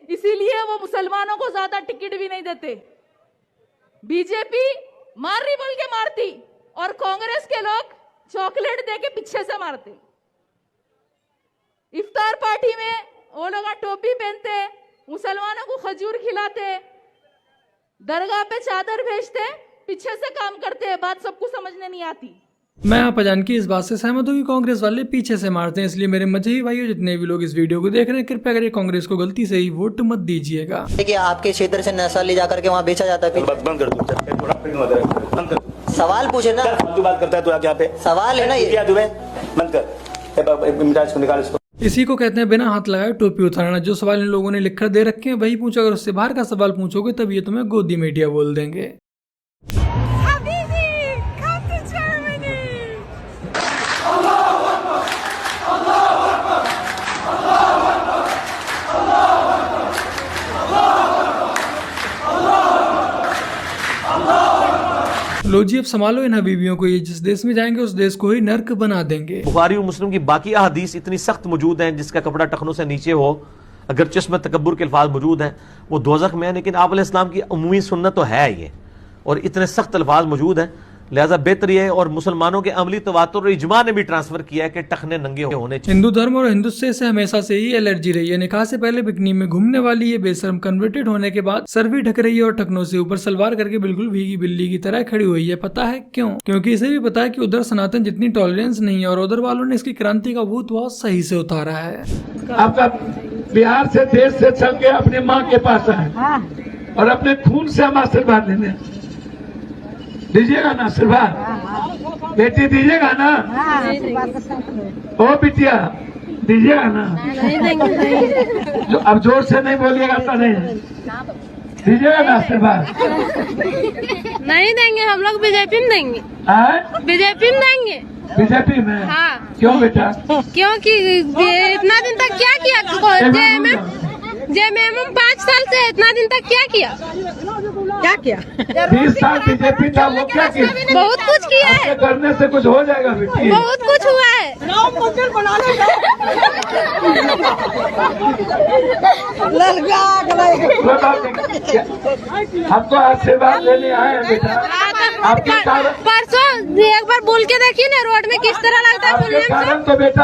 इसीलिए वो मुसलमानों को ज्यादा टिकट भी नहीं देते। बीजेपी मार रही बोल के मारती और कांग्रेस के लोग चॉकलेट दे के पीछे से मारते। इफ्तार पार्टी में वो लोग टोपी पहनते, मुसलमानों को खजूर खिलाते, दरगाह पे चादर भेजते, पीछे से काम करते हैं। बात सबको समझने नहीं आती। मैं आप अजान की इस बात से सहमत हूँ कि कांग्रेस वाले पीछे से मारते हैं, इसलिए मेरे मजहबी भाइयों जितने भी लोग इस वीडियो को देख रहे हैं, कृपया करके कांग्रेस को गलती से ही वोट मत दीजिएगा। देखिए, आपके क्षेत्र से नशा ले जाकर के वहाँ बेचा जाता है। बंद कर दो, सवाल पूछे ना, तू बात करता है तो यहाँ पे सवाल है ना ये। क्या तुम्हें बंद कर, मिजाज को निकाल इसको। इसी को कहते हैं बिना हाथ लगाए टोपी उतारना। जो सवाल इन लोगों ने लिखकर दे रखे हैं वही पूछो, अगर उससे बाहर का सवाल पूछोगे तब ये तुम्हें गोदी मीडिया बोल देंगे। लो जी, अब संभालो इन हबीबियों को, ये जिस देश में जाएंगे उस देश को ही नर्क बना देंगे। बुखारी और मुस्लिम की बाकी अहादीस इतनी सख्त मौजूद हैं, जिसका कपड़ा टखनों से नीचे हो, अगर चश्म तकब्बुर के अल्फाज मौजूद हैं, वो दोज़ख में है। लेकिन आप अलैहिस्सलाम की उम्मी सुन्नत तो है ये, और इतने सख्त अल्फाज मौजूद हैं, लिहाजा बेहतर ये है। और मुसलमानों के अमली तवातुर और इजमा ने भी ट्रांसफर किया है कि टखने नंगे होने चाहिए। हिंदू धर्म और हिंदुत्व से हमेशा से ही एलर्जी रही है। निकाह से पहले बिकनी में घूमने वाली ये बेशर्म कन्वर्टेड होने के बाद सर भी ढक रही है और टखनों से ऊपर सलवार करके बिल्कुल भीगी बिल्ली की तरह खड़ी हुई है। पता है क्यों? क्योंकि इसे भी पता है कि उधर सनातन जितनी टॉलरेंस नहीं है और उधर वालों ने इसकी क्रांति का भूत बहुत सही से उतारा है। आपका बिहार से देश से चल के अपनी माँ के पास आए और अपने खून से हम आशीर्वाद लेने। दीजिएगा ना आशीर्वाद? बेटी दीजिएगा ना? ओ बिटिया दीजिएगा ना? जो अब जोर से नहीं बोलिएगा तो नहीं दीजिएगा ना आशीर्वाद? नहीं देंगे, हम लोग बीजेपी में देंगे। बीजेपी में देंगे। बीजेपी में? हाँ। क्यों बेटा? क्योंकि इतना दिन तक क्या किया? जेएमएम 5 साल से इतना दिन तक क्या किया? 20 साल बीजेपी था, वो क्या किया? बहुत कुछ किया है। करने से कुछ हो जाएगा बेटी? बहुत कुछ हुआ है। हमको आशीर्वाद लेने आए हैं बेटा। आपके कारण परसों एक बार बोल के देखिए ना, रोड में किस तरह लगता है आपके बोलने कारण तो बेटा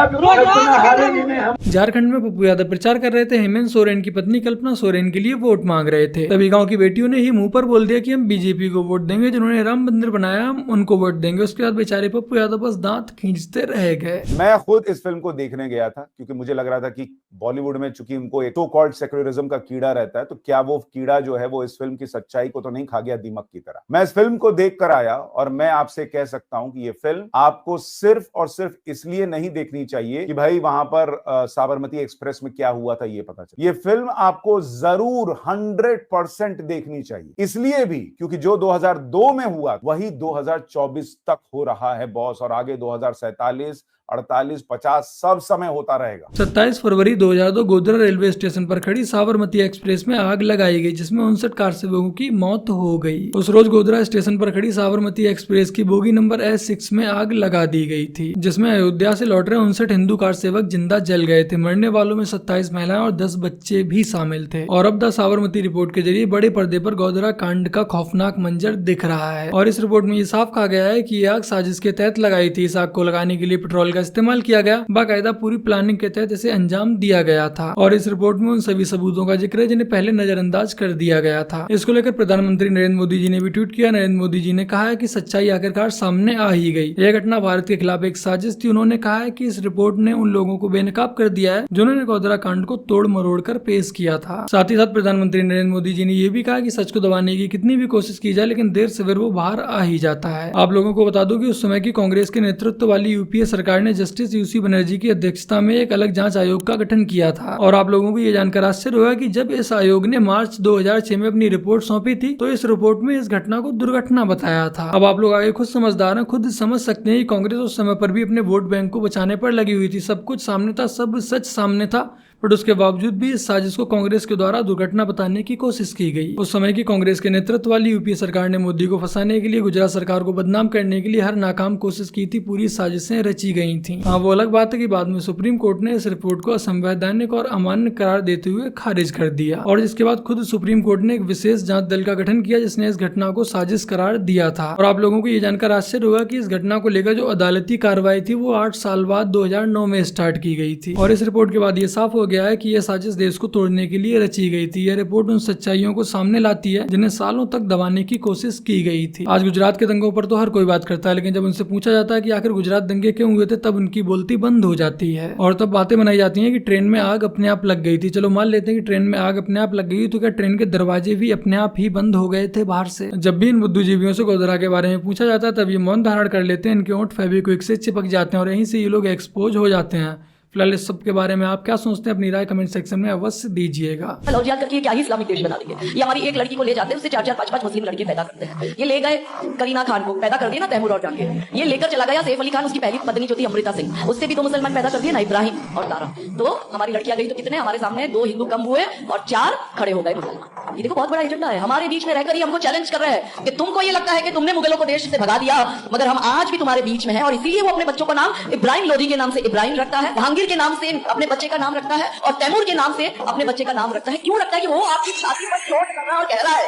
हारेंगे नहीं हम। झारखंड में पप्पू यादव प्रचार कर रहे थे, हेमंत सोरेन की पत्नी कल्पना सोरेन के लिए वोट मांग रहे थे। तभी गांव की बेटियों ने ही मुंह पर बोल दिया कि हम बीजेपी को वोट देंगे, जिन्होंने राम मंदिर बनाया हम उनको वोट देंगे। उसके बाद बेचारे पप्पू यादव बस दांत खींचते रह गए। मैं खुद इस फिल्म को देखने गया था क्योंकि मुझे लग रहा था कि बॉलीवुड में चूंकि उनको एक सो कॉल्ड सेक्युलरिज्म का कीड़ा रहता है, तो क्या वो कीड़ा जो है वो इस फिल्म की सच्चाई को तो नहीं खा गया दीमक की तरह। मैं इस फिल्म को देख कर आया और मैं आपसे कह सकता हूं कि ये फिल्म आपको सिर्फ और सिर्फ इसलिए नहीं देखनी चाहिए कि भाई वहां पर साबरमती एक्सप्रेस में क्या हुआ था ये पता चले। ये फिल्म आपको जरूर 100% देखनी चाहिए, इसलिए भी क्योंकि जो 2002 में हुआ वही 2024 तक हो रहा है बॉस, और आगे 2047 48 50 सब समय होता रहेगा। 27 फरवरी 2002 गोधरा रेलवे स्टेशन पर खड़ी साबरमती एक्सप्रेस में आग लगाई गई, जिसमें 59 कार सेवकों की मौत हो गई। उस रोज गोधरा स्टेशन पर खड़ी साबरमती एक्सप्रेस की बोगी नंबर S6 में आग लगा दी गई थी, जिसमें अयोध्या से लौट रहे 59 हिंदू कार सेवक जिंदा जल गए थे। मरने वालों में 27 महिलाएं और 10 बच्चे भी शामिल थे। और अब द साबरमती रिपोर्ट के जरिए बड़े पर्दे पर गोधरा कांड का खौफनाक मंजर दिख रहा है। और इस रिपोर्ट में ये साफ कहा गया है कि आग साजिश के तहत लगाई थी। इस आग को लगाने के लिए पेट्रोल का इस्तेमाल किया गया, बाकायदा पूरी प्लानिंग के तहत इसे अंजाम दिया गया था। और इस रिपोर्ट में उन सभी सबूतों का जिक्र है जिन्हें पहले नजरअंदाज कर दिया गया था। इसको लेकर प्रधानमंत्री नरेंद्र मोदी जी ने भी ट्वीट किया। नरेंद्र मोदी जी ने कहा है कि सच्चाई आखिरकार सामने आ ही गई। यह घटना भारत के खिलाफ एक साजिश थी। उन्होंने कहा है कि इस रिपोर्ट ने उन लोगों को बेनकाब कर दिया है जिन्होंने गोधरा कांड को तोड़ मरोड़ कर पेश किया था। साथ ही साथ प्रधानमंत्री नरेंद्र मोदी जी ने यह भी कहा कि सच को दबाने की कितनी भी कोशिश की जाए, लेकिन देर सवेर वो बाहर आ ही जाता है। आप लोगों को बता दूं कि उस समय की कांग्रेस के नेतृत्व वाली यूपीए सरकार ने जस्टिस यूसी बनर्जी की अध्यक्षता में एक अलग जांच आयोग का गठन किया था। और आप लोगों को ये जानकर आश्चर्य होगा कि जब इस आयोग ने मार्च 2006 में अपनी रिपोर्ट सौंपी थी, तो इस रिपोर्ट में इस घटना को दुर्घटना बताया था। अब आप लोग आगे खुद समझदार हैं, खुद समझ सकते हैं कि कांग्रेस उस समय पर भी अपने वोट बैंक को बचाने पर लगी हुई थी। सब कुछ सामने था, सब सच सामने था, बट उसके बावजूद भी इस साजिश को कांग्रेस के द्वारा दुर्घटना बताने की कोशिश की गई। उस समय की कांग्रेस के नेतृत्व वाली यूपीए सरकार ने मोदी को फंसाने के लिए, गुजरात सरकार को बदनाम करने के लिए हर नाकाम कोशिश की थी। पूरी साजिशें रची गई थी। हाँ, वो अलग बात है कि बाद में सुप्रीम कोर्ट ने इस रिपोर्ट को असंवैधानिक और अमान्य करार देते हुए खारिज कर दिया और जिसके बाद खुद सुप्रीम कोर्ट ने एक विशेष जांच दल का गठन किया जिसने इस घटना को साजिश करार दिया था। और आप लोगों को ये जानकर आश्चर्य होगा कि इस घटना को लेकर जो अदालती कार्रवाई थी वो 8 साल बाद 2009 में स्टार्ट की गई थी। और इस रिपोर्ट के बाद ये साफ हो गया है कि यह साजिश देश को तोड़ने के लिए रची गई थी। यह रिपोर्ट उन सच्चाइयों को सामने लाती है जिन्हें सालों तक दबाने की कोशिश की गई थी। आज गुजरात के दंगों पर तो हर कोई बात करता है, लेकिन जब उनसे पूछा जाता है कि आखिर गुजरात दंगे क्यों हुए थे, तब उनकी बोलती बंद हो जाती है और तब बातें बनाई जाती हैं कि ट्रेन में आग अपने आप लग गई थी। चलो मान लेते हैं कि ट्रेन में आग अपने आप लग गई, तो क्या ट्रेन के दरवाजे भी अपने आप ही बंद हो गए थे बाहर से? जब भी इन बुद्धिजीवियों से गोधरा के बारे में पूछा जाता है तब ये मौन धारण कर लेते हैं, इनके होंठ फेविक्विक से चिपक जाते हैं और यहीं से ये लोग एक्सपोज हो जाते हैं। फिलहाल इस सब के बारे में आप क्या सोचते हैं, अपनी राय कमेंट सेक्शन में अवश्य दीजिएगा। याद करके क्या ही इस्लामिक देश बना देंगे। ये हमारी एक लड़की को ले जाते हैं, उससे 4-4, 5-5 मुस्लिम लड़के पैदा करते हैं। ये ले गए करीना खान को, पैदा कर दिया ना तैमूर और जाके। ये लेकर चला गया सैफ अली खान, उसकी पहली पत्नी जो थी अमृता सिंह, उससे भी 2 मुसलमान पैदा कर दिए ना, इब्राहिम और तारा। तो हमारी लड़कियां गई तो कितने हमारे सामने 2 हिंदू कम हुए और 4 खड़े हो गए मुसलमान। ये देखो बहुत बड़ा एजेंडा है, हमारे बीच में रहकर ही हमको चैलेंज कर रहे हैं कि तुमको ये लगता है कि तुमने मुगलों को देश से भगा दिया, मगर हम आज भी तुम्हारे बीच में हैं। और इसीलिए वो अपने बच्चों का नाम इब्राहिम लोधी के नाम से इब्राहिम रखता है, जहांगीर के नाम से अपने बच्चे का नाम रखता है और तैमूर के नाम से अपने बच्चे का नाम रखता है। क्यों रखता है? कि वो आपकी छाती पर चोट कर रहा है और कह रहा है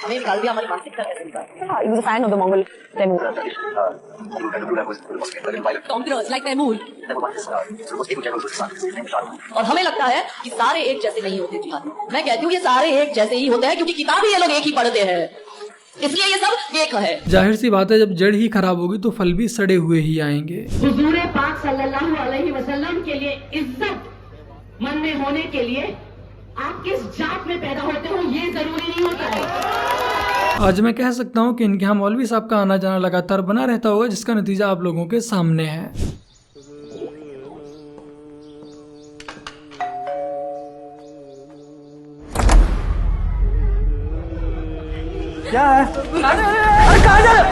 हमें निकाल दिया, हमारी मानसिकता कैसे निकाल। He was a fan of the Mongol Taimur. Conquerors like Taimur. और हमें लगता है कि सारे एक जैसे नहीं होते जिहाद। मैं कहती हूँ ये सारे एक जैसे ही होते हैं क्योंकि किताब ही ये लोग एक ही पढ़ते हैं, इसलिए ये सब एक है। जाहिर सी बात है, जब जड़ ही खराब होगी तो फल भी सड़े हुए ही आएंगे। हुजूर पाक सल्लल्लाहु अलैहि वसल्लम के लिए इज्जत मन में होने के लिए आप किस जात में पैदा होते हो ये जरूरी नहीं होता है। आज मैं कह सकता हूँ कि इनके यहाँ मौलवी साहब का आना जाना लगातार बना रहता होगा, जिसका नतीजा आप लोगों के सामने है। क्या है? अरे कहाँ जा रहे हो?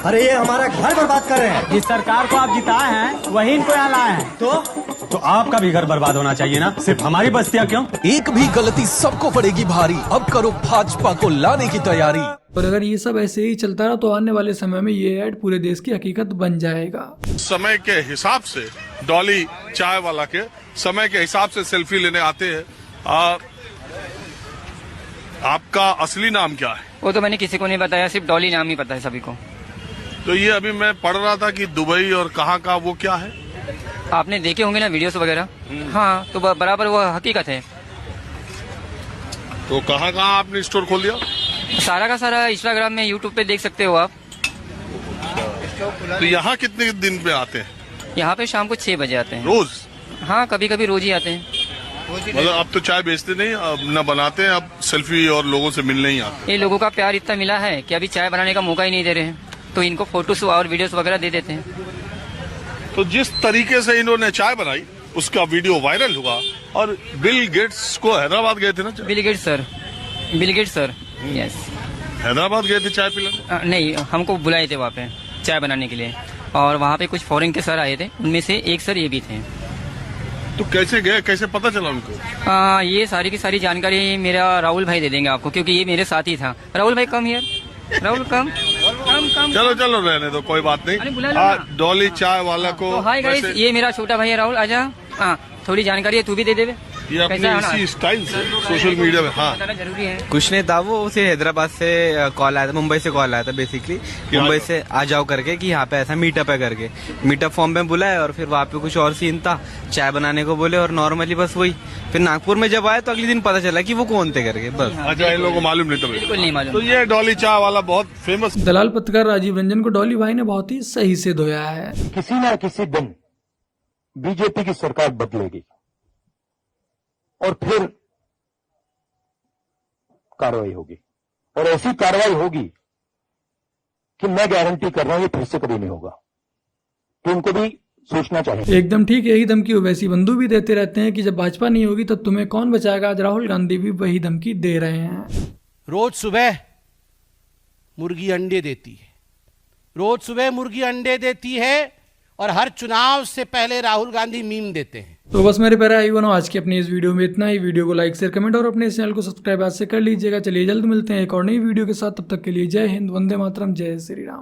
अरे ये हमारा घर बर्बाद कर रहे हैं। जिस सरकार को आप जिताए हैं वही इनको यहाँ लाए हैं। तो आपका भी घर बर्बाद होना चाहिए ना, सिर्फ हमारी बस्तियाँ क्यों? एक भी गलती सबको पड़ेगी भारी। अब करो भाजपा को लाने की तैयारी। और अगर ये सब ऐसे ही चलता रहा तो आने वाले समय में ये ऐड पूरे देश की हकीकत बन जाएगा। समय के हिसाब से डॉली चाय वाला के समय के हिसाब से सेल्फी लेने आते हैं। आपका असली नाम क्या है? वो तो मैंने किसी को नहीं बताया, सिर्फ डॉली नाम ही पता है सभी को। तो ये अभी मैं पढ़ रहा था कि दुबई और कहाँ का वो क्या है, आपने देखे होंगे ना वीडियोस वगैरह। हाँ, तो बराबर वो हकीकत है। तो कहाँ कहाँ आपने स्टोर खोल दिया? सारा का सारा इंस्टाग्राम में, यूट्यूब पे देख सकते हो आप। तो यहाँ कितने दिन पे आते हैं? यहाँ पे शाम को 6 बजे आते हैं। रोज? हाँ, कभी कभी रोज ही आते हैं। मतलब अब तो चाय बेचते नहीं, अब न बनाते हैं, अब सेल्फी और लोगों से मिलने ही आते। ये लोगों का प्यार इतना मिला है कि अभी चाय बनाने का मौका ही नहीं दे रहे हैं, तो इनको फोटोस और वीडियोस वगैरह दे देते हैं। तो जिस तरीके से इन्होंने चाय बनाई उसका वीडियो वायरल हुआ और बिल गेट्स को हैदराबाद गए थे ना? Bill Gates sir yes, Hyderabad गए थे चाय पिलाने? नहीं, हमको बुलाए थे वहाँ पे चाय बनाने के लिए, और वहाँ पे कुछ फॉरेन के सर आए थे, उनमें से एक सर ये भी थे। तो कैसे गए, कैसे पता चला उनको? ये सारी की सारी जानकारी मेरा राहुल भाई दे देंगे आपको, क्योंकि ये मेरे साथ ही था। राहुल भाई कम हियर, राहुल कम। चलो रहने दो, कोई बात नहीं। डॉली चाय वाला को हाय गाइस, ये मेरा छोटा भाई है राहुल, आजा। हाँ, थोड़ी जानकारी है, तू भी दे दे। ये अपने इसी स्टाइल से सोशल मीडिया में हाँ जरूरी है। कुछ नहीं था, वो उसे हैदराबाद से कॉल आया था, मुंबई से कॉल आया था बेसिकली, मुंबई से आ जाओ करके कि यहाँ पे ऐसा मीटअप है करके। मीटअप फॉर्म में बुलाया और फिर वहाँ पे कुछ और सीन था, चाय बनाने को बोले और नॉर्मली बस वही। फिर नागपुर में जब आए तो अगले दिन पता चला कि वो कौन थे करके, बस। अच्छा, इन लोगों को मालूम नहीं था? बिल्कुल नहीं मालूम। तो ये डॉली चाय वाला बहुत फेमस दलाल पत्रकार राजीव रंजन को डॉली भाई ने बहुत ही सही से धोया है। किसी न किसी दिन बीजेपी की सरकार बदलेगी और फिर कार्रवाई होगी, और ऐसी कार्रवाई होगी कि मैं गारंटी कर रहा हूं ये फिर से कभी नहीं होगा। तो उनको भी सोचना चाहिए। एकदम ठीक, यही धमकी ओवैसी बंधु भी देते रहते हैं कि जब भाजपा नहीं होगी तब तुम्हें कौन बचाएगा। आज राहुल गांधी भी वही धमकी दे रहे हैं। रोज सुबह मुर्गी अंडे देती है, रोज सुबह मुर्गी अंडे देती है, और हर चुनाव से पहले राहुल गांधी मीम देते हैं। तो बस मेरे प्यारे भाई बनो, आज की अपनी इस वीडियो में इतना ही। वीडियो को लाइक शेयर कमेंट और अपने इस चैनल को सब्सक्राइब आज से कर लीजिएगा। चलिए जल्द मिलते हैं एक और नई वीडियो के साथ, तब तक के लिए जय हिंद, वंदे मातरम, जय श्री राम।